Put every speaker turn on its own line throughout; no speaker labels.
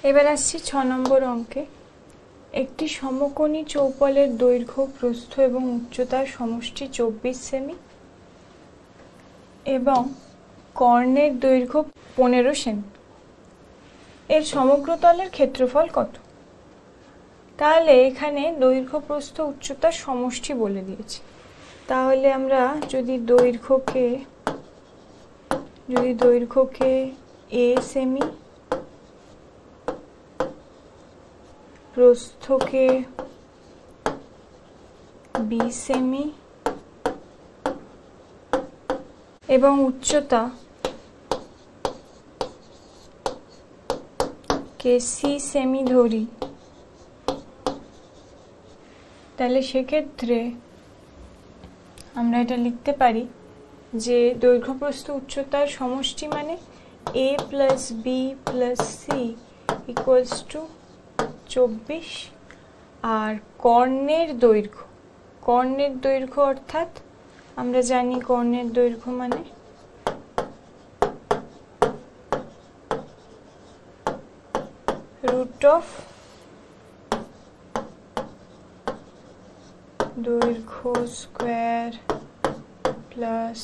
এবার আসছি 6 নম্বর অঙ্কে। একটি সমকোণী চৌপলের দৈর্ঘ্য, প্রস্থ এবং উচ্চতার সমষ্টি 24 সেমি এবং কর্ণের দৈর্ঘ্য 15 সেমি। এর সমগ্র তলের ক্ষেত্রফল কত? তাহলে এখানে দৈর্ঘ্য, প্রস্থ, উচ্চতার সমষ্টি বলে দিয়েছে। তাহলে আমরা যদি দৈর্ঘ্যকে a সেমি, প্রস্থকে b সেমি এবং উচ্চতা কে c সেমি ধরি, তাহলে সেক্ষেত্রে আমরা এটা লিখতে পারি যে দৈর্ঘ্য, প্রস্থ, উচ্চতার সমষ্টি মানে a plus B plus C equals to 24। আর কর্ণের দৈর্ঘ্য অর্থাৎ আমরা জানি কর্ণের দৈর্ঘ্য মানে রুট অফ দৈর্ঘ্য স্কোয়ার প্লাস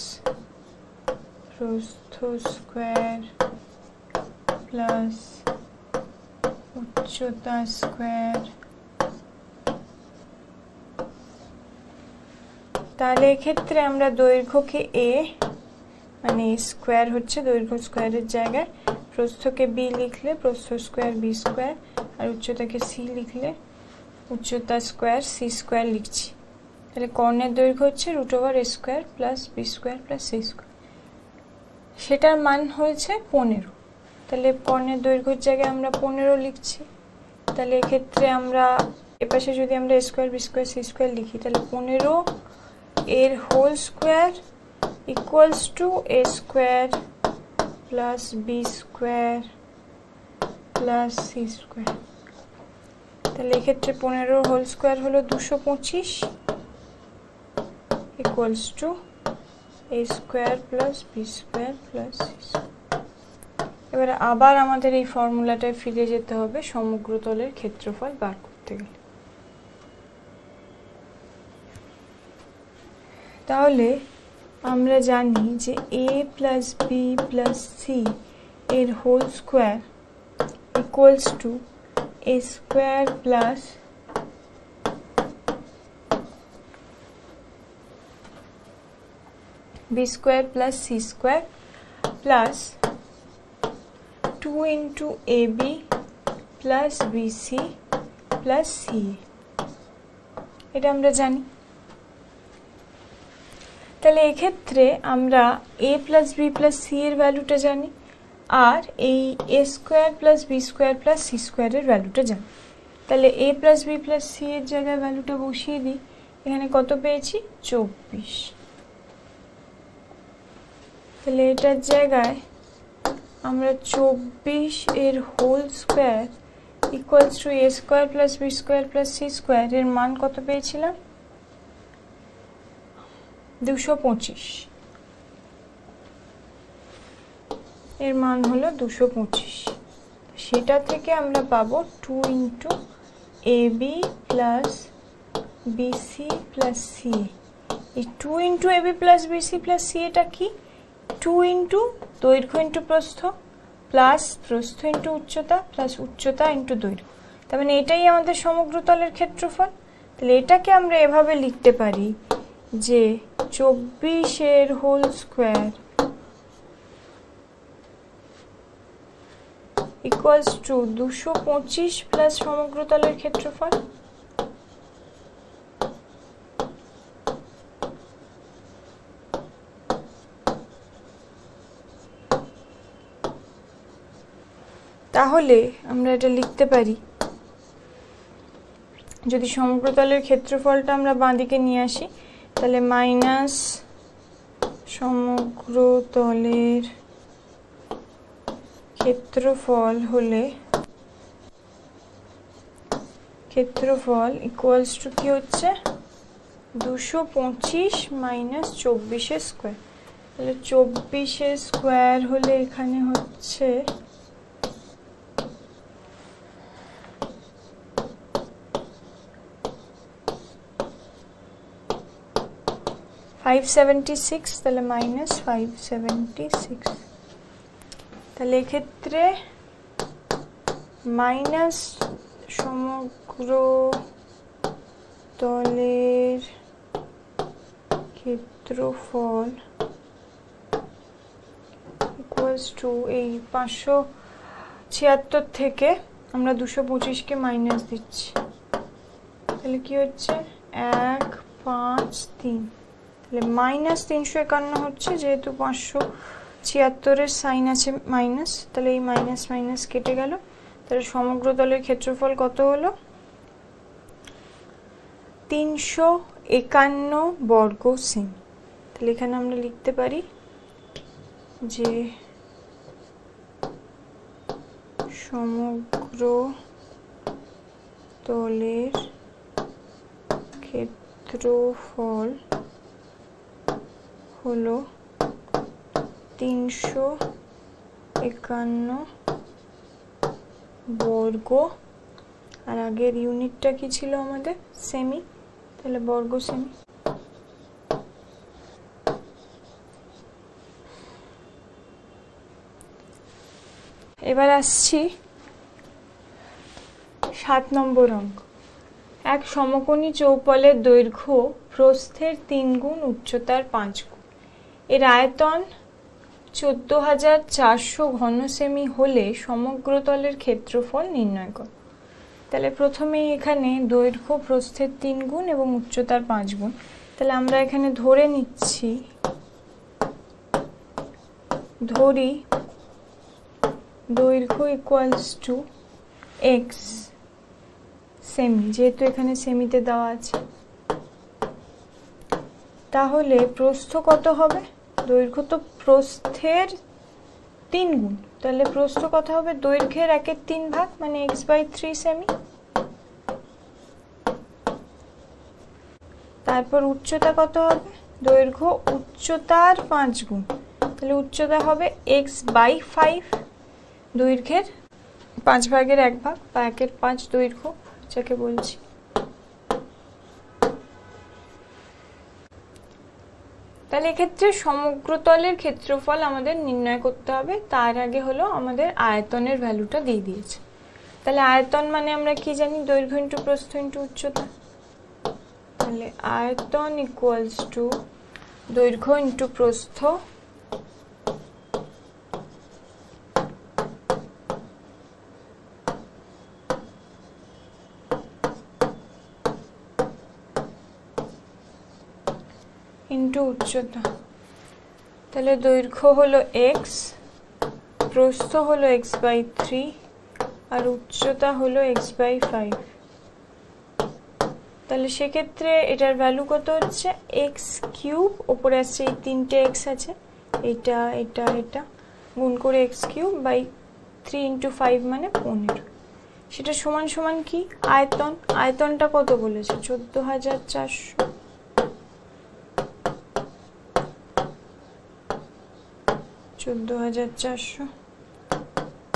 প্রস্থ স্কোয়ার প্লাস উচ্চতা স্কোয়ার। তাহলে এক্ষেত্রে আমরা দৈর্ঘ্যকে a মানে স্কোয়ার হচ্ছে দৈর্ঘ্য স্কোয়ারের জায়গায়, প্রস্থকে b লিখলে প্রস্থ স্কোয়ার b স্কোয়ার, আর উচ্চতাকে c লিখলে উচ্চতা স্কোয়ার c স্কোয়ার লিখছি। তাহলে কর্ণের দৈর্ঘ্য হচ্ছে root over a square plus b square plus c square, সেটার মান হয়েছে 15। তাহলে কর্ণের দৈর্ঘ্যের জায়গায় আমরা 15 লিখছি। তাহলে এক্ষেত্রে আমরা এপাশে যদি আমরা a square b square c square লিখি, তাহলে 15 এর whole square equals to a square plus b square plus c square. তাহলে এক্ষেত্রে 15 হোল স্কোয়ার হলো 225 equals to a square plus b square plus c square. এবারে আবার আমাদের এই ফর্মুলাটায় ফিরে যেতে হবে সমগ্র তলের ক্ষেত্রফল বার করতে গেলে। তাহলে আমরা জানি যে a plus b plus c এর whole square equals to a square plus b square plus c square plus 2 into ab plus bc plus ca, এটা আমরা জানি। তাহলে এক্ষেত্রে আমরা a plus b plus c এর ভ্যালুটা জানি, আর এই a square plus b square plus c স্কোয়ারের ভ্যালুটা জানি। তাহলে a plus b plus c এর জায়গায় ভ্যালুটা বসিয়ে দিই। এখানে কত পেয়েছি? 24। তাহলে এটার জায়গায় আমরা 24 এর whole square equals to a square plus b square plus c square এর মান কত পেয়েছিলাম? 225। এর মান হলো 225। সেটা থেকে আমরা পাবো 2 into ab plus bc plus c। এই 2 into ab plus bc plus c এটা কি? 2 ইন্টু দৈর্ঘ্য ইন্টু প্রস্থ প্লাস প্রস্থ ইন্টু উচ্চতা প্লাস উচ্চতা ইন্টু দৈর্ঘ্য। তার মানে এটাই আমাদের সমগ্র তলের ক্ষেত্রফল। তাহলে এটাকে আমরা এভাবে লিখতে পারি যে 24 এর whole square equals to 225 plus সমগ্র তলের ক্ষেত্রফল। তাহলে আমরা এটা লিখতে পারি, যদি সমগ্র তলের ক্ষেত্রফলটা আমরা বাঁদিকে নিয়ে আসি, তাহলে মাইনাস সমগ্র তলের ক্ষেত্রফল হলে ক্ষেত্রফল ইকুয়ালস টু কি হচ্ছে? 225 মাইনাস 24 স্কোয়ার। তাহলে 24 স্কোয়ার হলে এখানে হচ্ছে 576 তাহলে মাইনাস 576, তাহলে এক্ষেত্রে মাইনাস সমগ্র তলের ক্ষেত্রফল ইকুয়ালস টু এই 576 থেকে আমরা 225কে মাইনাস দিচ্ছি, তাহলে কি হচ্ছে 1 5 3, তাহলে মাইনাস 351 হচ্ছে, যেহেতু 576 সাইন আছে মাইনাস, তাহলে এই মাইনাস মাইনাস কেটে গেল, তাহলে সমগ্র তলের ক্ষেত্রফল কত হলো 351 বর্গ সেমি। তাহলে এখানে আমরা লিখতে পারি যে সমগ্র তলের ক্ষেত্রফল হলো 351 বর্গ, আর আগের ইউনিটটা কি ছিল আমাদের সেমি, তাহলে বর্গ সেমি। এবার আসছি 7 নম্বর অঙ্ক। এক সমকোণী চৌপলের দৈর্ঘ্য প্রস্থের 3 গুণ উচ্চতার 5 গুণ, এর আয়তন 14,400 ঘন সেমি হলে সমগ্র তলের ক্ষেত্রফল নির্ণয় করো। তাহলে প্রথমেই এখানে দৈর্ঘ্য প্রস্থের 3 গুণ এবং উচ্চতার 5 গুণ, তাহলে আমরা এখানে ধরে নিচ্ছি, ধরি দৈর্ঘ্য ইকুয়ালস টু এক্স সেমি, যেহেতু এখানে সেমিতে দেওয়া আছে, তাহলে প্রস্থ কত হবে, দৈর্ঘ্য তো প্রস্থের 3 গুণ, তাহলে প্রস্থ কত হবে দৈর্ঘ্যের 1/3 ভাগ, মানে x/3 সেমি। তারপর উচ্চতা কত হবে, দৈর্ঘ্য উচ্চতার 5 গুণ, তাহলে উচ্চতা হবে x/5, দৈর্ঘ্যের 5 ভাগের 1 ভাগ বা 1/5 দৈর্ঘ্য যাকে বলছি। তাহলে এক্ষেত্রে সমগ্র তলের ক্ষেত্রফল আমাদের নির্ণয় করতে হবে, তার আগে হলো আমাদের আয়তনের ভ্যালুটা দিয়ে দিয়েছে। তাহলে আয়তন মানে আমরা কি জানি, দৈর্ঘ্য ইন্টু প্রস্থ ইন্টু উচ্চতা, তাহলে আয়তন ইকুয়ালস টু দৈর্ঘ্য ইন্টু প্রস্থ ইন্টু উচ্চতা। তাহলে দৈর্ঘ্য হলো x, প্রস্থ হলো x/3 আর উচ্চতা হলো x/5। তাহলে সেক্ষেত্রে এটার ভ্যালু কত হচ্ছে x³ উপরে আসছে, এই 3টে x আছে, এটা এটা এটা গুণ করে x³ বাই 3 × 5 মানে 15, সেটা সমান সমান কি আয়তন, আয়তনটা কত বলেছে 14,400,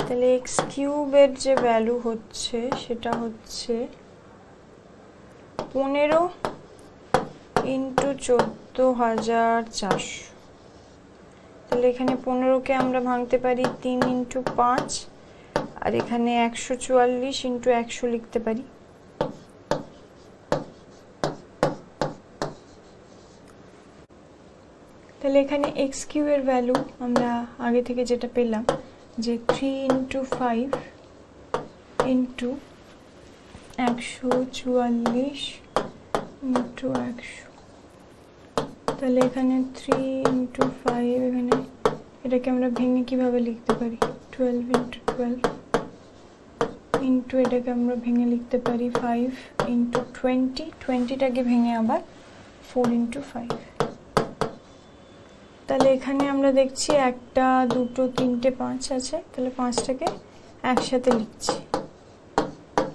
তাহলে x³ এর যে ভ্যালু হচ্ছে সেটা হচ্ছে 15 × 14,400। তাহলে এখানে 15কে আমরা ভাঙতে পারি 3 × 5, আর এখানে 144 × 100 লিখতে পারি। তাহলে এখানে x³ এর ভ্যালু আমরা আগে থেকে যেটা পেলাম যে 3 × 5 × 144 × 100, তাহলে এখানে 3 × 5, এখানে এটাকে আমরা ভেঙে কিভাবে লিখতে পারি 12 × 12 ইন্টু এটাকে আমরা ভেঙে লিখতে পারি 5 × 20, 20টাকে ভেঙে আবার 4 × 5। তাহলে এখানে আমরা দেখছি 1 2 3 5 আছে, তাহলে 5টাকে একসাথে লিখছি,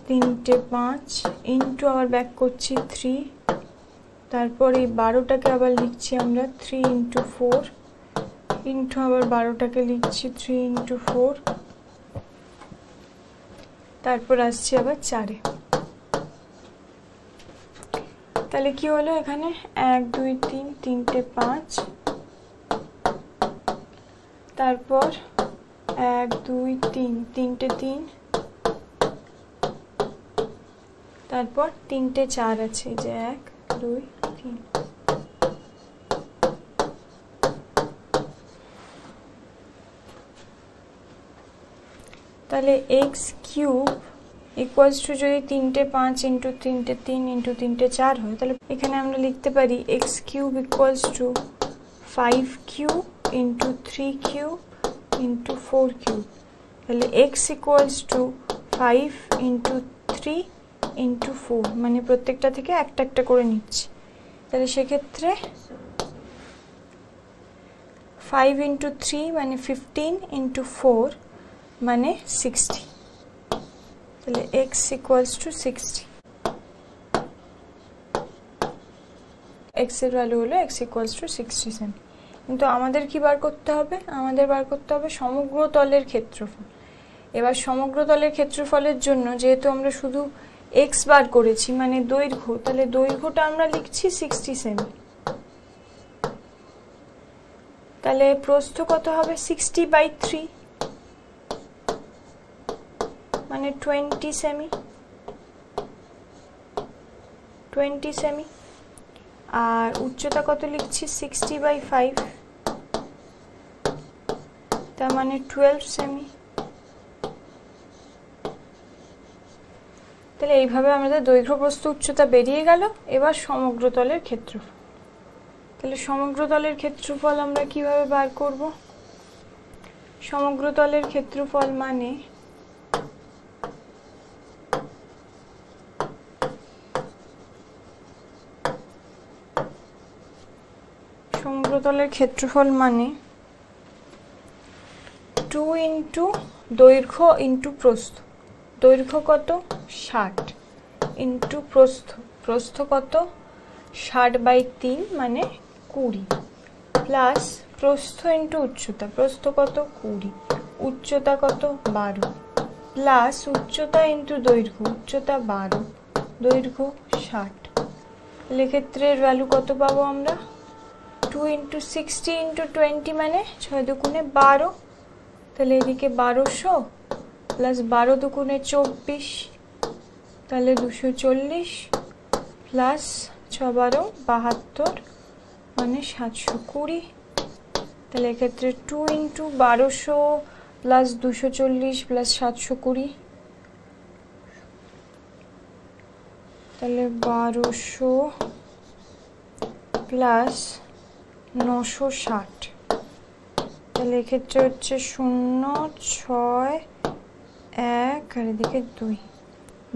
3 5 ইন্টু আবার ব্যাক করছি 3, তারপর এই 12টাকে আবার লিখছি আমরা 3 × 4 ইন্টু আবার 12টাকে লিখছি 3 × 4, তারপর আসছি আবার 4-এ। তাহলে কি হলো এখানে 1 2 3 তিনটে 5, তারপর 1 2 3 তিনটে 3, তারপর তিনটে 4 আছে, যে 1 2 3। তাহলে x কিউব ইকুয়ালস টু যদি তিনটে 5 ইন্টু তিনটে 3 ইন্টু তিনটে 4 হয়, তাহলে এখানে আমরা লিখতে পারি x cube equals to 5 cube into 3 cube into 4 cube. তাহলে x equals to 5 into 3 into 4, মানে প্রত্যেকটা থেকে একটা একটা করে নিচ্ছি। তাহলে সেক্ষেত্রে 5 ইন্টু 3 মানে 15 ইন্টু 4 মানে 60। তাহলে x ইকুয়ালস টু 60, x এর ভ্যালু হলো x ইকুয়ালস টু 60 সেমি। কিন্তু আমাদের কি বার করতে হবে? আমাদের বার করতে হবে সমগ্র তলের ক্ষেত্রফল। এবার সমগ্র তলের ক্ষেত্রফলের জন্য যেহেতু আমরা শুধু x বার করেছি মানে দৈর্ঘ্য, তাহলে দৈর্ঘ্যটা আমরা লিখছি 60 সেমি। তাহলে প্রস্থ কত হবে? 60/3 মানে 20 সেমি, 20 সেমি। আর উচ্চতা কত লিখছি? 60/5, তার মানে 12 সেমি। তাহলে এইভাবে আমাদের দৈর্ঘ্য প্রস্থ উচ্চতা বেরিয়ে গেল। এবার সমগ্র তলের ক্ষেত্রফল। তাহলে সমগ্র তলের ক্ষেত্রফল আমরা কিভাবে বার করব? সমগ্র তলের ক্ষেত্রফল মানে সমগ্রতলের ক্ষেত্রফল মানে 2 ইন্টু দৈর্ঘ্য ইন্টু প্রস্থ। দৈর্ঘ্য কত? 60 ইন্টু প্রস্থ, প্রস্থ কত? 60/3 মানে 20, প্লাস প্রস্থ ইন্টু উচ্চতা, প্রস্থ কত? 20, উচ্চতা কত? 12, প্লাস উচ্চতা ইন্টু দৈর্ঘ্য, উচ্চতা 12, দৈর্ঘ্য 60। এক্ষেত্রে এর ভ্যালু কত পাবো আমরা? 2 ইন্টু 60 ইন্টু 20 মানে 6 দুগুণে 12, তাহলে এদিকে 1200 প্লাস 12 দুগুণে 24, তাহলে 240 প্লাস 6 12 72 মানে 720। তাহলে এক্ষেত্রে 2 ইন্টু 1200 প্লাস 240 প্লাস 720, তাহলে 1200 প্লাস 960, তাহলে এক্ষেত্রে হচ্ছে 0 6 1 আর এদিকে 2,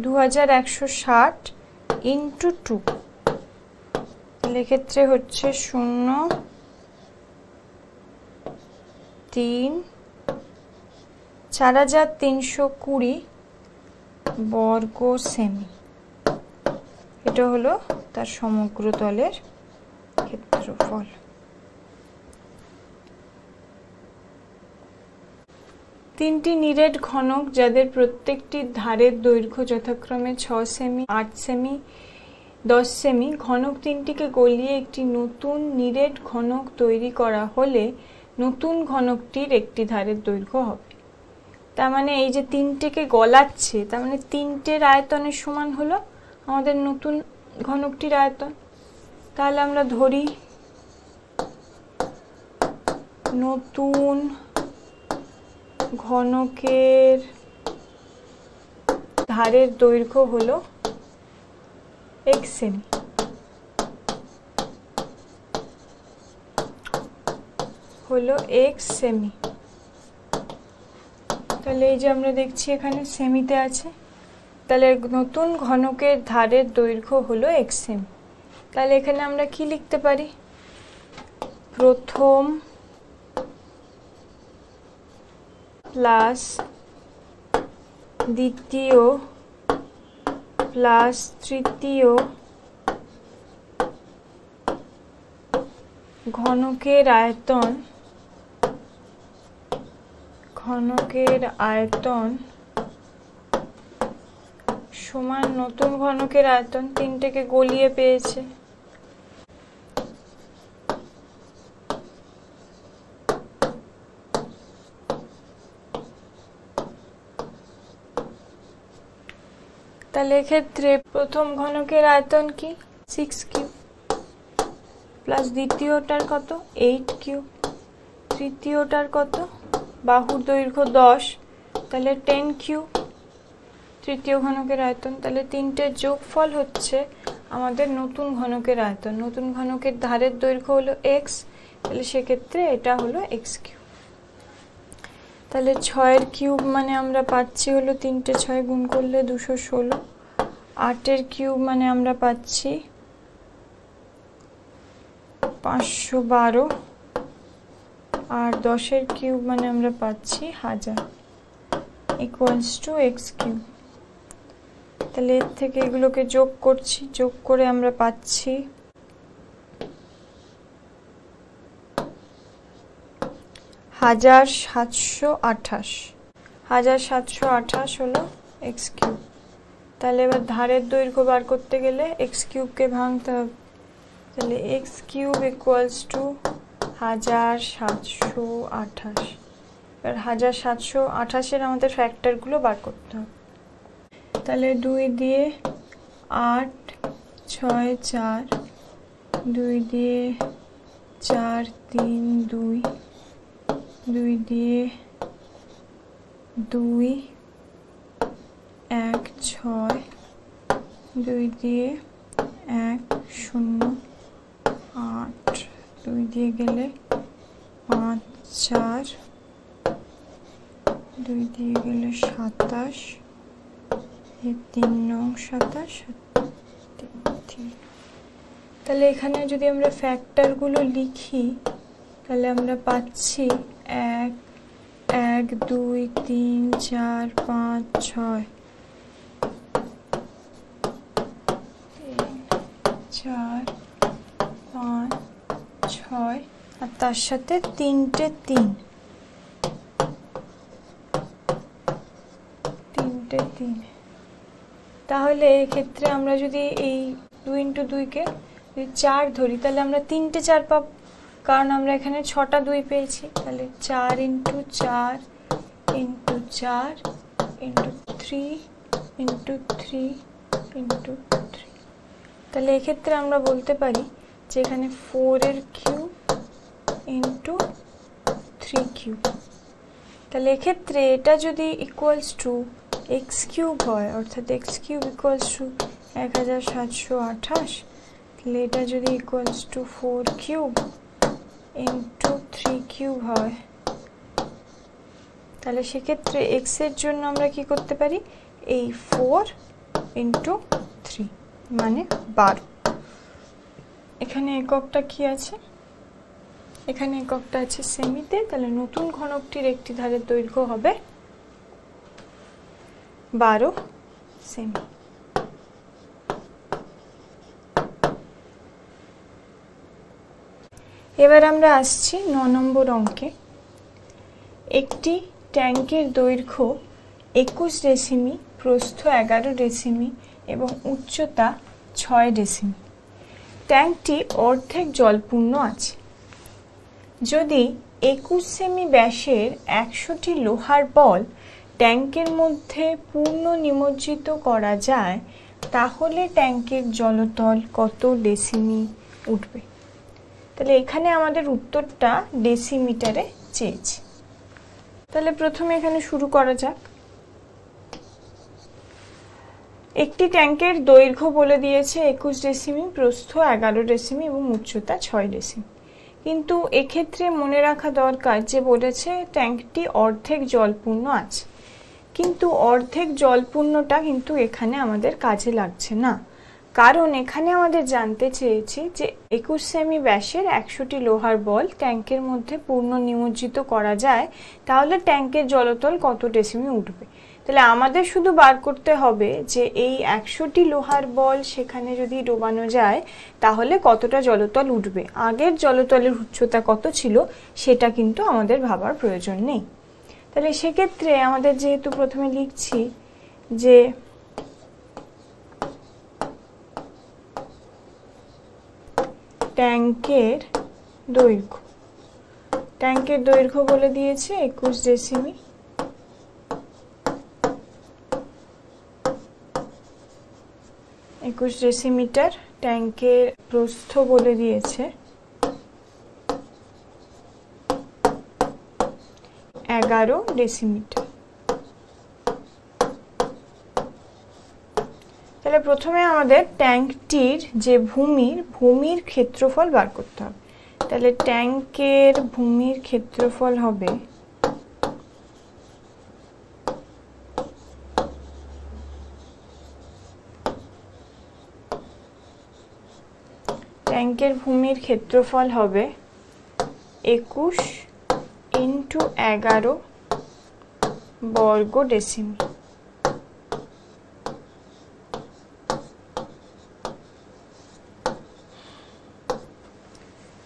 2160 ইন্টু 2, তাহলে এক্ষেত্রে হচ্ছে 0 3 4320 বর্গ সেমি। এটা হলো তার সমগ্র তলের ক্ষেত্রফল। তিনটি নিরেট ঘনক যাদের প্রত্যেকটি ধারের দৈর্ঘ্য যথাক্রমে 6 সেমি 8 সেমি 10 সেমি, ঘনক তিনটিকে গলিয়ে একটি নতুন নিরেট ঘনক তৈরি করা হলে নতুন ঘনকটির একটি ধারের দৈর্ঘ্য হবে। তার মানে এই যে তিনটেকে গলাচ্ছে, তার মানে তিনটের আয়তনের সমান হলো আমাদের নতুন ঘনকটির আয়তন। তাহলে আমরা ধরি নতুন ঘনকের ধারের দৈর্ঘ্য হলো x সেমি। তাহলে এই যে আমরা দেখছি এখানে সেমিতে আছে, তাহলে নতুন ঘনকের ধারের দৈর্ঘ্য হলো x সেমি। তাহলে এখানে আমরা কি লিখতে পারি? প্রথম প্লাস দ্বিতীয় প্লাস তৃতীয় ঘনকের আয়তন সমান নতুন ঘনকের আয়তন, তিনটেকে গলিয়ে পেয়েছে। তাহলে এক্ষেত্রে প্রথম ঘনকের আয়তন কি 6 কিউব, প্লাস দ্বিতীয়টার কত 8 কিউব, তৃতীয়টার কত বাহুর দৈর্ঘ্য 10, তাহলে 10 কিউব তৃতীয় ঘনকের আয়তন। তাহলে তিনটের যোগফল হচ্ছে আমাদের নতুন ঘনকের আয়তন। নতুন ঘনকের ধারের দৈর্ঘ্য হলো x, তাহলে সেক্ষেত্রে এটা হলো x কিউব। তাহলে 6 কিউব মানে আমরা পাচ্ছি হলো 3টে 6 গুণ করলে 216, 8 কিউব মানে আমরা পাচ্ছি 512, আর 10 কিউব মানে আমরা পাচ্ছি 1000 ইকুয়ালস টু x কিউব। তাহলে এর থেকে এগুলোকে যোগ করছি, যোগ করে আমরা পাচ্ছি 1728, 1728 হলো x কিউব। তাহলে এবার ধারের দৈর্ঘ্য বার করতে গেলে x কিউবকে ভাঙতে হবে, তাহলে x কিউব ইকুয়ালস টু 1728। এবার 1728 আমাদের ফ্যাক্টরগুলো বার করতে হবে। তাহলে 2 দিয়ে 8, 6 4, 2 দিয়ে 4 3 2, 2 দিয়ে 2 1 6, 2 দিয়ে 1 0 8, 2 দিয়ে গেলে 5 4, 2 দিয়ে গেলে 27, 3 9 27। তাহলে এখানে যদি আমরা ফ্যাক্টরগুলো লিখি তাহলে আমরা পাচ্ছি 1 1 2 3 4 5 6, 4 5 6, আর তার সাথে 3টে 3, 3টে 3। তাহলে এক্ষেত্রে আমরা যদি এই 2 × 2 কে যদি 4 ধরি তাহলে আমরা 3টে 4 পাবো, কারণ আমরা এখানে 6টা 2 পেয়েছি। তাহলে 4 × 4 × 4 × 3 × 3 × 3। তাহলে এক্ষেত্রে আমরা বলতে পারি যে এখানে 4 এর কিউব × 3 কিউব। তাহলে এক্ষেত্রে এটা যদি ইকুয়ালস টু x কিউব হয়, অর্থাৎ x কিউব ইকুয়ালস টু 1728, তাহলে এটা যদি ইকুয়ালস টু 4 কিউব × 3 কিউব হয়, তাহলে সেক্ষেত্রে x এর জন্য আমরা কি করতে পারি, এই 4 × 3 মানে 12। এখানে এককটা কি আছে, এখানে এককটা আছে সেমিতে। তাহলে নতুন ঘনকটির একটি ধারের দৈর্ঘ্য হবে 12 সেমি। এবার আমরা আসছি 9 নম্বর অঙ্কে। একটি ট্যাঙ্কের দৈর্ঘ্য 21 ডেসিমি, প্রস্থ 11 ডেসিমি এবং উচ্চতা 6 ডেসিমি। ট্যাঙ্কটি অর্ধেক জলপূর্ণ আছে। যদি 21 সেমি ব্যাসের 100টি লোহার বল ট্যাঙ্কের মধ্যে পূর্ণ নিমজ্জিত করা যায়, তাহলে ট্যাঙ্কের জলতল কত ডেসিমি উঠবে? তাহলে এখানে আমাদের উত্তরটা ডেসিমিটারে চেয়েছে। তাহলে প্রথমে এখানে শুরু করা যাক। একটি ট্যাঙ্কের দৈর্ঘ্য বলে দিয়েছে 21 ডেসিমি, প্রস্থ 11 ডেসিমি এবং উচ্চতা 6 ডেসিমি। কিন্তু এক্ষেত্রে মনে রাখা দরকার যে বলেছে ট্যাঙ্কটি অর্ধেক জলপূর্ণ আছে, কিন্তু অর্ধেক জলপূর্ণটা কিন্তু এখানে আমাদের কাজে লাগছে না, কারণ এখানে আমাদের জানতে চেয়েছি যে 21 সেমি ব্যাসের 100টি লোহার বল ট্যাঙ্কের মধ্যে পূর্ণ নিমজ্জিত করা যায়, তাহলে ট্যাঙ্কের জলতল কত ডেসিমি উঠবে। তাহলে আমাদের শুধু বার করতে হবে যে এই 100টি লোহার বল সেখানে যদি ডোবানো যায় তাহলে কতটা জলতল উঠবে। আগের জলতলের উচ্চতা কত ছিল সেটা কিন্তু আমাদের ভাবার প্রয়োজন নেই। তাহলে সেক্ষেত্রে আমাদের যেহেতু প্রথমে লিখছি যে ট্যাঙ্কের দৈর্ঘ্য, ট্যাঙ্কের দৈর্ঘ্য বলে দিয়েছে 21 ডেসিমি, ডেসিমিটার। ট্যাঙ্কের প্রস্থ বলে দিয়েছে 11 ডেসিমিটার। তাহলে প্রথমে আমাদের ট্যাঙ্কটির যে ভূমির ক্ষেত্রফল বার করতে হবে। তাহলে ট্যাঙ্কের ভূমির ক্ষেত্রফল হবে ট্যাঙ্কের ভূমির ক্ষেত্রফল হবে 21 × 11 বর্গ ডেসিমি।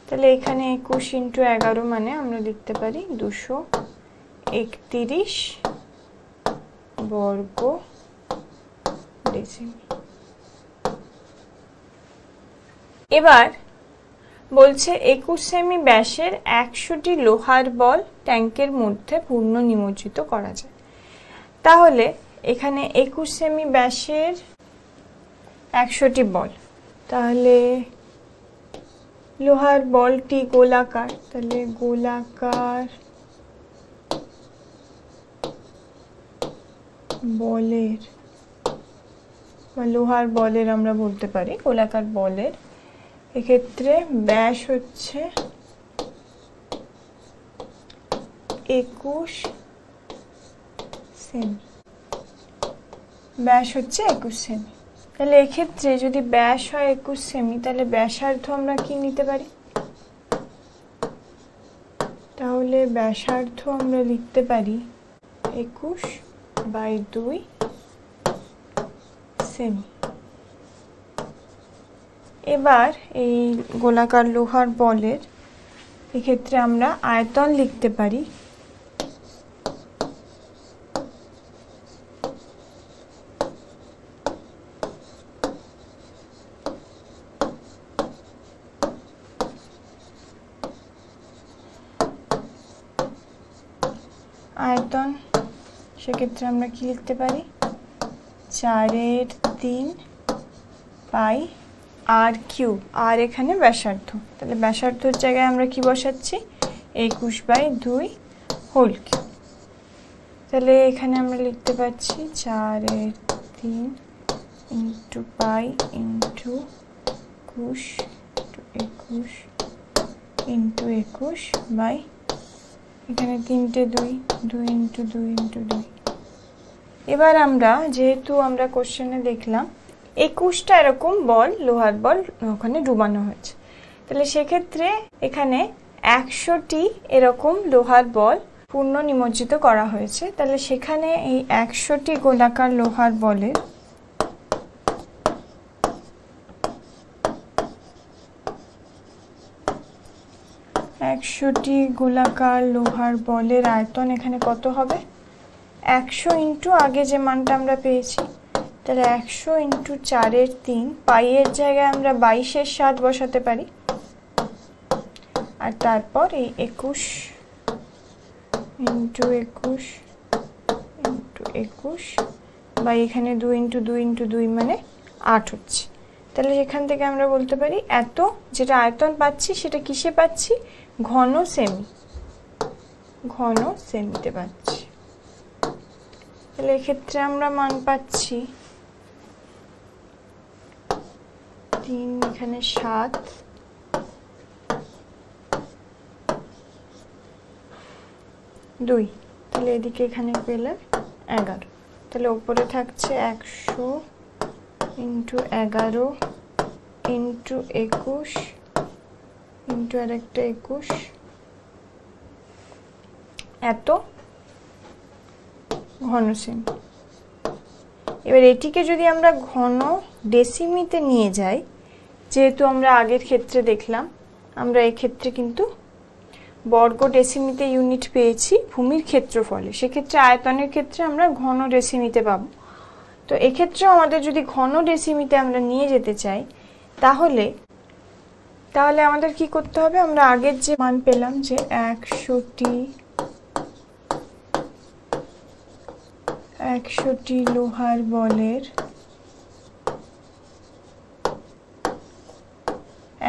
তাহলে এখানে 21 × 11 মানে আমরা লিখতে পারি 231 বর্গ ডেসিমি। এবার বলছে 21 সেমি ব্যাসের 100টি লোহার বল ট্যাঙ্কের মধ্যে পূর্ণ নিমজ্জিত করা যায়। তাহলে এখানে 21 সেমি ব্যাসের 100টি বল, তাহলে লোহার বলটি গোলাকার, তাহলে গোলাকার বলের বা লোহার বলের আমরা বলতে পারি গোলাকার বলের, এক্ষেত্রে ব্যাস হচ্ছে 21 সেমি, ব্যাস হচ্ছে 21 সেমি। তাহলে এক্ষেত্রে যদি ব্যাস হয় 21 সেমি, তাহলে ব্যাসার্ধ আমরা কি নিতে পারি? তাহলে ব্যাসার্ধ আমরা লিখতে পারি 21/2 সেমি। এবার এই গোলাকার লোহার বলের এক্ষেত্রে আমরা আয়তন লিখতে পারি সেক্ষেত্রে আমরা কি লিখতে পারি 4/3 পাই r³ আর এখানে ব্যাসার্ধ। তাহলে ব্যাসার্ধের জায়গায় আমরা কি বসাচ্ছি 21/2 হোল কিউব। তাহলে এখানে আমরা লিখতে পাচ্ছি 4/3 × পাই × 21 × 21 বাই এখানে 3টে 2 2 × 2 × 2। এবার আমরা যেহেতু আমরা কোশ্চেনে দেখলাম 21টা এরকম বল লোহার বল ওখানে ডুবানো হয়েছে, তাহলে সেক্ষেত্রে এখানে 100টি এরকম লোহার বল পূর্ণ নিমজ্জিত করা হয়েছে। তাহলে সেখানে এই 100টি গোলাকার লোহার বলের আয়তন এখানে কত হবে 100 × আগে যে মানটা আমরা পেয়েছি, তাহলে 100 × 4/3 পাই এর জায়গায় আমরা 22/7 বসাতে পারি, আর তারপর এই 21 × 21 বা এখানে 2 × 2 × 2 মানে 8 হচ্ছে। তাহলে এখান থেকে আমরা বলতে পারি এত যেটা আয়তন পাচ্ছি সেটা কিসে পাচ্ছি ঘন সেমিতে পাচ্ছি। তাহলে এক্ষেত্রে আমরা মান পাচ্ছি 3 এখানে 7 2, তাহলে এদিকে এখানে পেলাম 11। তাহলে উপরে থাকছে 100 × 11 × 21 × আরেকটা 21 এত ঘন সেমি। এবার এটিকে যদি আমরা ঘন ডেসিমিতে নিয়ে যাই, যেহেতু আমরা আগের ক্ষেত্রে দেখলাম আমরা এক্ষেত্রে কিন্তু বর্গ ডেসিমিতে ইউনিট পেয়েছি ভূমির ক্ষেত্রফলে, সেক্ষেত্রে আয়তনের ক্ষেত্রে আমরা ঘন ডেসিমিতে পাবো। তো এক্ষেত্রেও আমাদের যদি ঘন ডেসিমিতে আমরা নিয়ে যেতে চাই, তাহলে তাহলে আমাদের কি করতে হবে, আমরা আগের যে মান পেলাম যে 100টি লোহার বলের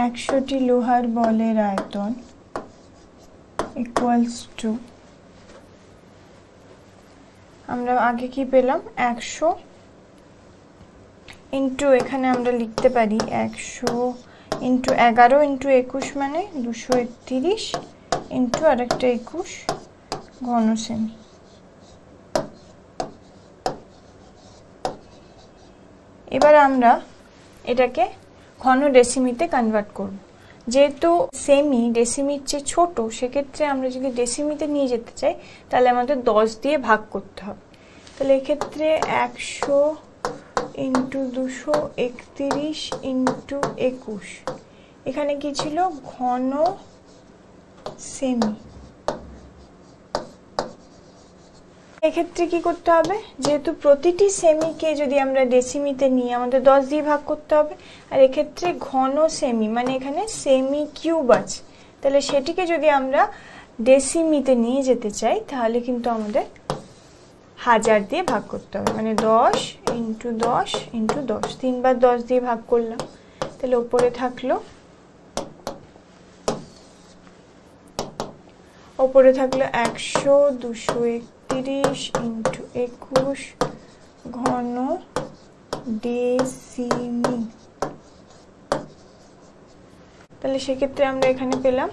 100টি লোহার বলের আয়তন ইকুয়ালস টু, আমরা আগে কি পেলাম 100 ইন্টু, এখানে আমরা লিখতে পারি 100 ইন্টু 11 ইন্টু 21 মানে 231 ইন্টু আরেকটা 21 ঘন সেমি। এবার আমরা এটাকে ঘন ডেসিমিতে কনভার্ট করব। যেহেতু সেমি ডেসিমির চেয়ে ছোট, সেক্ষেত্রে আমরা যদি ডেসিমিতে নিয়ে যেতে চাই তাহলে আমাদের 10 দিয়ে ভাগ করতে হবে। তাহলে এক্ষেত্রে 100 ইন্টু 231 ইন্টু 21, এখানে কি ছিল ঘন সেমি। এক্ষেত্রে কি করতে হবে, যেহেতু প্রতিটি সেমিকে যদি আমরা ডেসিমিতে নিই আমাদের 10 দিয়ে ভাগ করতে হবে, আর এক্ষেত্রে ঘন সেমি মানে এখানে সেমি কিউব আছে, তাহলে সেটিকে যদি আমরা ডেসিমিতে নিয়ে যেতে চাই তাহলে কিন্তু আমাদের 1000 দিয়ে ভাগ করতে হবে, মানে 10 ইন্টু 10 ইন্টু 10, 3 বার 10 দিয়ে ভাগ করলাম। তাহলে ওপরে থাকলো 100 231 ইন্টু 21 ঘন ডেসিমি। তাহলে সেক্ষেত্রে আমরা এখানে পেলাম,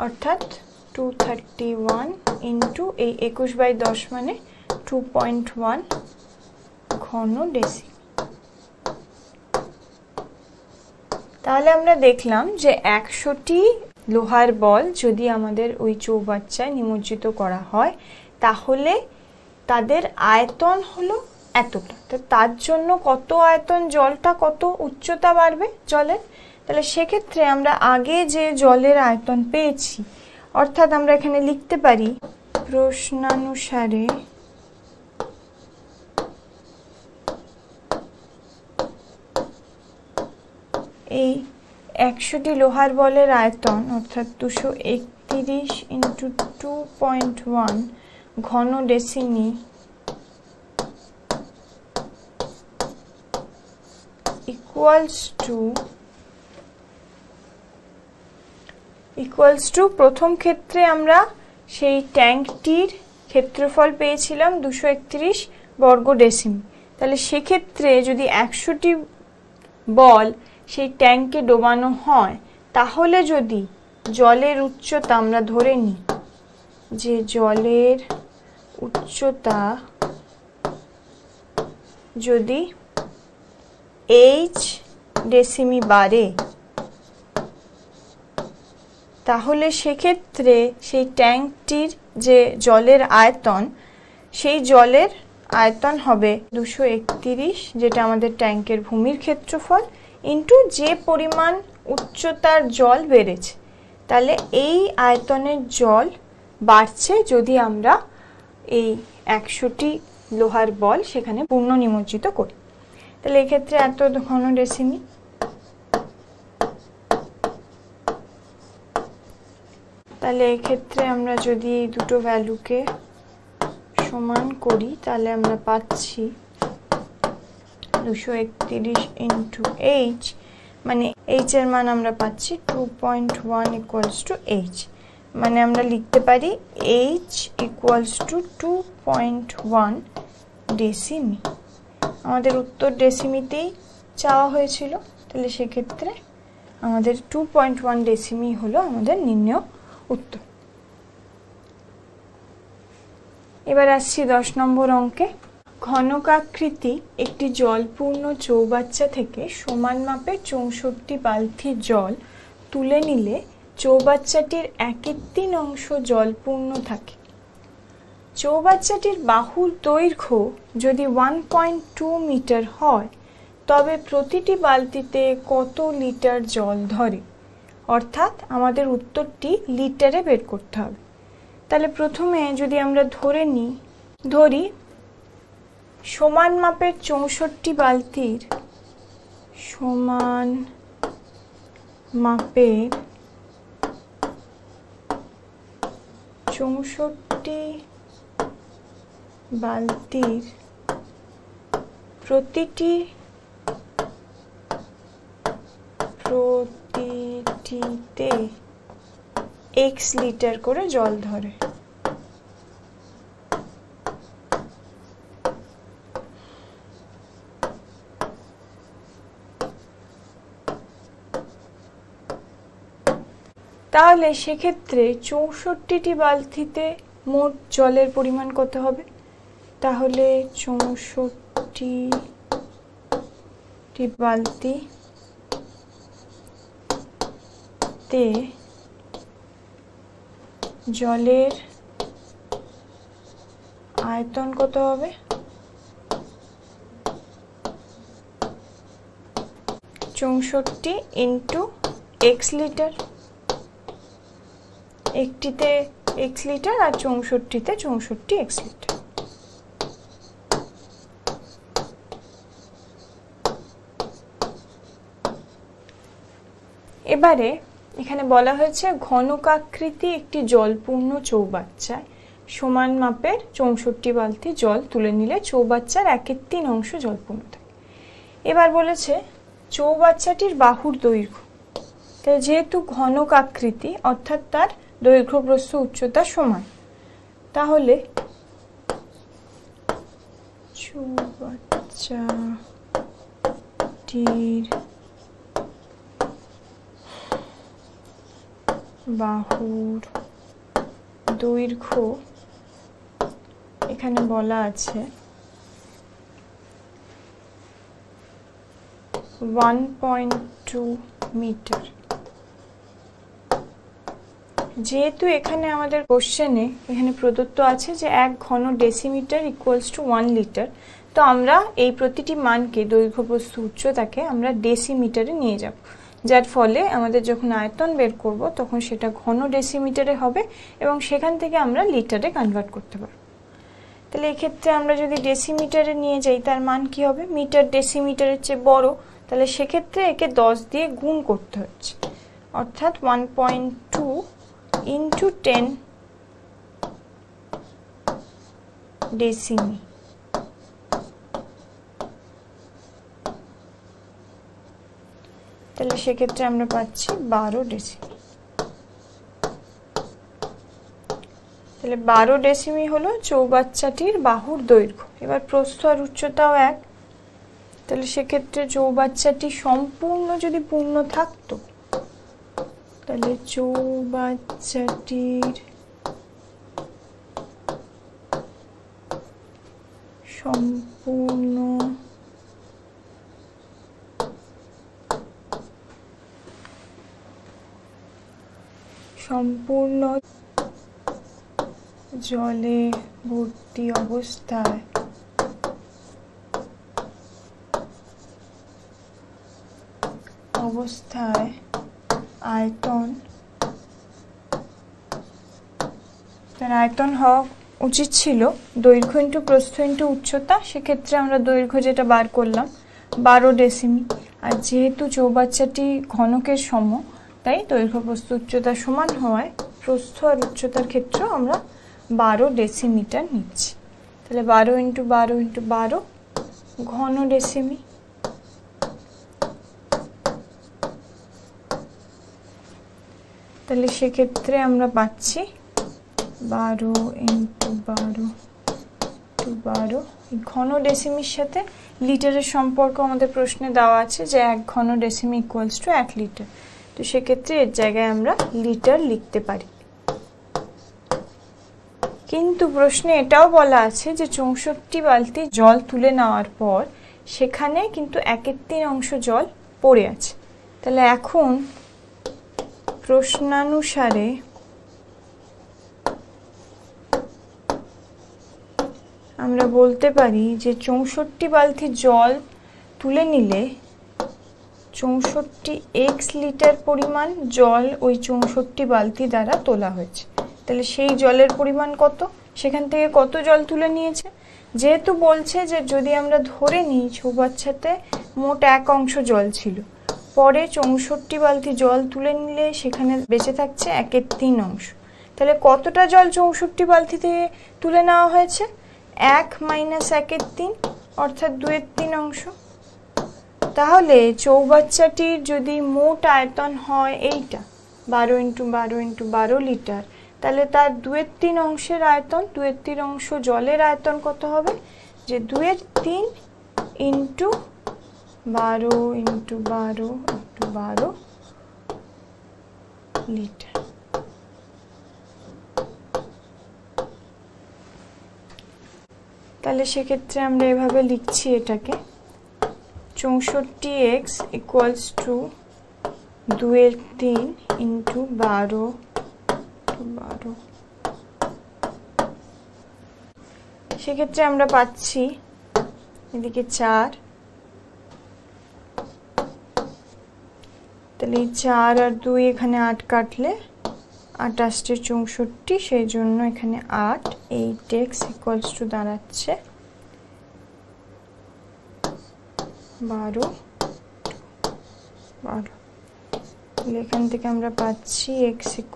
অর্থাৎ 231 ইন্টু এই 21/10 মানে 2.1 ঘন ডেসিমি। তাহলে আমরা দেখলাম যে 100টি লোহার বল যদি আমাদের ওই চৌবাচ্চায় নিমজ্জিত করা হয় তাহলে তাদের আয়তন হলো এতটা। তো তার জন্য কত আয়তন, জলটা কত উচ্চতা বাড়বে জলের, তাহলে সেক্ষেত্রে আমরা আগে যে জলের আয়তন পেয়েছি, অর্থাৎ আমরা এখানে লিখতে পারি প্রশ্নানুসারে এই 100টি লোহার বলের আয়তন অর্থাৎ 231 ইন্টু 2.1 ঘন ডেসিমি ইকুয়ালস টু প্রথম ক্ষেত্রে আমরা সেই ট্যাঙ্কটির ক্ষেত্রফল পেয়েছিলাম 231 বর্গ ডেসিমি। তাহলে সেক্ষেত্রে যদি 100টি বল সেই ট্যাঙ্কে ডোবানো হয় তাহলে যদি জলের উচ্চতা আমরা ধরে নিই যে জলের উচ্চতা যদি h ডেসিমি বাড়ে তাহলে সেক্ষেত্রে সেই ট্যাঙ্কটির যে জলের আয়তন সেই জলের আয়তন হবে 231, যেটা আমাদের ট্যাঙ্কের ভূমির ক্ষেত্রফল, ইন্টু যে পরিমাণ উচ্চতার জল বেড়েছে। তাহলে এই আয়তনের জল বাড়ছে যদি আমরা এই 100টি লোহার বল সেখানে পূর্ণ নিমজ্জিত করি। তাহলে এক্ষেত্রে এত ঘন ডেসিমি। তাহলে এক্ষেত্রে আমরা যদি এই দুটো ভ্যালুকে সমান করি তাহলে আমরা পাচ্ছি 231 ইন্টু h, মানে h এর মান আমরা পাচ্ছি 2.1 ইকুয়ালস টু h, মানে আমরা লিখতে পারি h ইকুয়ালস টু 2.1 ডেসিমি। আমাদের উত্তর ডেসিমিতেই চাওয়া হয়েছিল, তাহলে সেক্ষেত্রে আমাদের 2.1 ডেসিমি হলো আমাদের নির্ণয় উত্তর। এবার আসছি 10 নম্বর অঙ্কে। ঘনকাকৃতি একটি জলপূর্ণ চৌবাচ্চা থেকে সমান মাপের 64 বালতি জল তুলে নিলে চৌবাচ্চাটির 1/3 অংশ জলপূর্ণ থাকে। চৌবাচ্চাটির বাহুর দৈর্ঘ্য যদি 1.2 মিটার হয় তবে প্রতিটি বালতিতে কত লিটার জল ধরে, অর্থাৎ আমাদের উত্তরটি লিটারে বের করতে হবে। তাহলে প্রথমে যদি আমরা ধরি সমান মাপের 64 বালতির সমান মাপের 64 বালতির প্রতিটিতে x লিটার করে জল ধরে। তাহলে সেক্ষেত্রে 64টি বালতিতে মোট জলের পরিমাণ কত হবে? তাহলে 64টি বালতিতে জলের আয়তন কত হবে? 64 ইন্টু x লিটার, একটিতে x লিটার আর 64টিতে 64 x লিটার। এবারে এখানে বলা হয়েছে ঘনকাকৃতি একটি জলপূর্ণ চৌবাচ্চায় সমান মাপের 64 বালতি জল তুলে নিলে চৌবাচ্চার 1/3 অংশ জলপূর্ণ থাকে। এবার বলেছে চৌবাচ্চাটির বাহুর দৈর্ঘ্য, তাই যেহেতু ঘনকাকৃতি অর্থাৎ তার দৈর্ঘ্য প্রস্থ উচ্চতা সমান, তাহলে চৌবাচ্চাটির বাহুর দৈর্ঘ্য এখানে বলা আছে 1.2 মিটার। যেহেতু এখানে আমাদের কোশ্চেনে এখানে প্রদত্ত আছে যে 1 ঘন ডেসিমিটার ইকুয়ালস টু 1 লিটার, তো আমরা এই প্রতিটি মানকে দৈর্ঘ্য প্রস্থ উচ্চতাকে আমরা ডেসিমিটারে নিয়ে যাব, যার ফলে আমাদের যখন আয়তন বের করব তখন সেটা ঘন ডেসিমিটারে হবে এবং সেখান থেকে আমরা লিটারে কনভার্ট করতে পারব। তাহলে এক্ষেত্রে আমরা যদি ডেসিমিটারে নিয়ে যাই তার মান কি হবে? মিটার ডেসিমিটারের চেয়ে বড়, তাহলে সেক্ষেত্রে একে 10 দিয়ে গুণ করতে হচ্ছে, অর্থাৎ 1.2 ইন্টু 10 ডেসিমি। তাহলে সেক্ষেত্রে আমরা পাচ্ছি 12 ডেসিমি। তাহলে 12 ডেসিমি হলো চৌবাচ্চাটির বাহুর দৈর্ঘ্য। এবার প্রস্থ আর উচ্চতাও এক, তাহলে সেক্ষেত্রে চৌবাচ্চাটি সম্পূর্ণ যদি পূর্ণ থাকতো তাহলে চৌবাচ্চাটির সম্পূর্ণ জলে ভর্তি অবস্থায় আয়তন, তার আয়তন হওয়া উচিত ছিল দৈর্ঘ্য ইন্টু প্রস্থ ইন্টু উচ্চতা। সেক্ষেত্রে আমরা দৈর্ঘ্য যেটা বার করলাম 12 ডেসিমি, আর যেহেতু চৌবাচ্চাটি ঘনকের সম তাই দৈর্ঘ্য প্রস্থ উচ্চতা সমান হওয়ায় প্রস্থ আর উচ্চতার ক্ষেত্রেও আমরা 12 ডেসিমিটার নিচ্ছি। তাহলে 12 ইন্টু 12 ইন্টু 12 ঘন ডেসিমি। তাহলে সেক্ষেত্রে আমরা পাচ্ছি 12 ইন্টু 12 ইন্টু 12। ঘন ডেসিমির সাথে লিটারের সম্পর্ক আমাদের প্রশ্নে দেওয়া আছে যে 1 ঘন ডেসিমি ইকুয়ালস টু 1 লিটার, তো সেক্ষেত্রে এর জায়গায় আমরা লিটার লিখতে পারি। কিন্তু প্রশ্নে এটাও বলা আছে যে 64 বালতি জল তুলে নেওয়ার পর সেখানে কিন্তু 1/3 অংশ জল পড়ে আছে। তাহলে এখন প্রশ্নানুসারে আমরা বলতে পারি যে 64 বালতি জল তুলে নিলে 64 x লিটার পরিমাণ জল ওই 64 বালতি দ্বারা তোলা হয়েছে। তাহলে সেই জলের পরিমাণ কত সেখান থেকে কত জল তুলে নিয়েছে। যেহেতু বলছে যে যদি আমরা ধরে নিই চৌবাচ্চাতে মোট 1 অংশ জল ছিল, পরে 64 বালতি জল তুলে নিলে সেখানে বেঁচে থাকছে 1/3 অংশ। তাহলে কতটা জল 64 বালতি থেকে তুলে নেওয়া হয়েছে? 1 - 1/3 অর্থাৎ 2/3 অংশ। তাহলে চৌবাচ্চাটির যদি মোট আয়তন হয় এইটা 12 × 12 × 12 লিটার, তাহলে তার 2/3 অংশের আয়তন, 2/3 অংশ জলের আয়তন কত হবে? যে 2/3 × 12 × 12 × 12 লিটার। তাহলে সেক্ষেত্রে আমরা এভাবে লিখছি এটাকে 64x = 2/3 × 12 × 12। সেক্ষেত্রে আমরা পাচ্ছি এদিকে 4, তাহলে 4 আর 2 এখানে 8 কাটলে 28 × 64, সেই জন্য এখানে 8। 8x = দাঁড়াচ্ছে 12 × 12। তাহলে এখান থেকে আমরা পাচ্ছি x =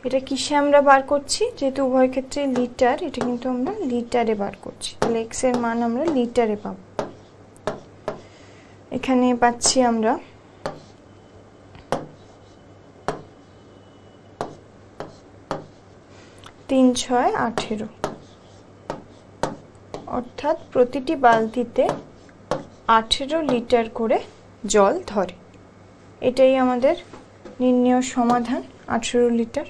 এটা কিসে আমরা বার করছি? যেহেতু উভয় ক্ষেত্রে লিটার, এটা কিন্তু আমরা লিটারে বার করছি, তাহলে x এর মান আমরা লিটারে পাবো। এখানে পাচ্ছি আমরা 3 × 6 = 18, অর্থাৎ প্রতিটি বালতিতে 18 লিটার করে জল ধরে। এটাই আমাদের নির্ণয় সমাধান, 18 লিটার।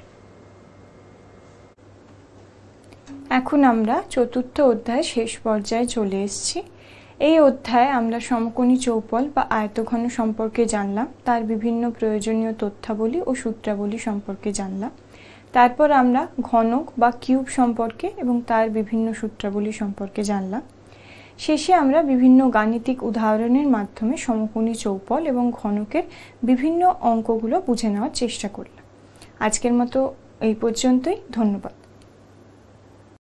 এখন আমরা চতুর্থ অধ্যায় শেষ পর্যায়ে চলে এসেছি। এই অধ্যায়ে আমরা সমকোণী চৌপল বা আয়তঘন সম্পর্কে জানলাম, তার বিভিন্ন প্রয়োজনীয় তথ্যাবলী ও সূত্রাবলী সম্পর্কে জানলাম। তারপর আমরা ঘনক বা কিউব সম্পর্কে এবং তার বিভিন্ন সূত্রাবলী সম্পর্কে জানলাম। শেষে আমরা বিভিন্ন গাণিতিক উদাহরণের মাধ্যমে সমকোণী চৌপল এবং ঘনকের বিভিন্ন অঙ্কগুলো বুঝে নেওয়ার চেষ্টা করলাম। আজকের মতো এই পর্যন্তই। ধন্যবাদ।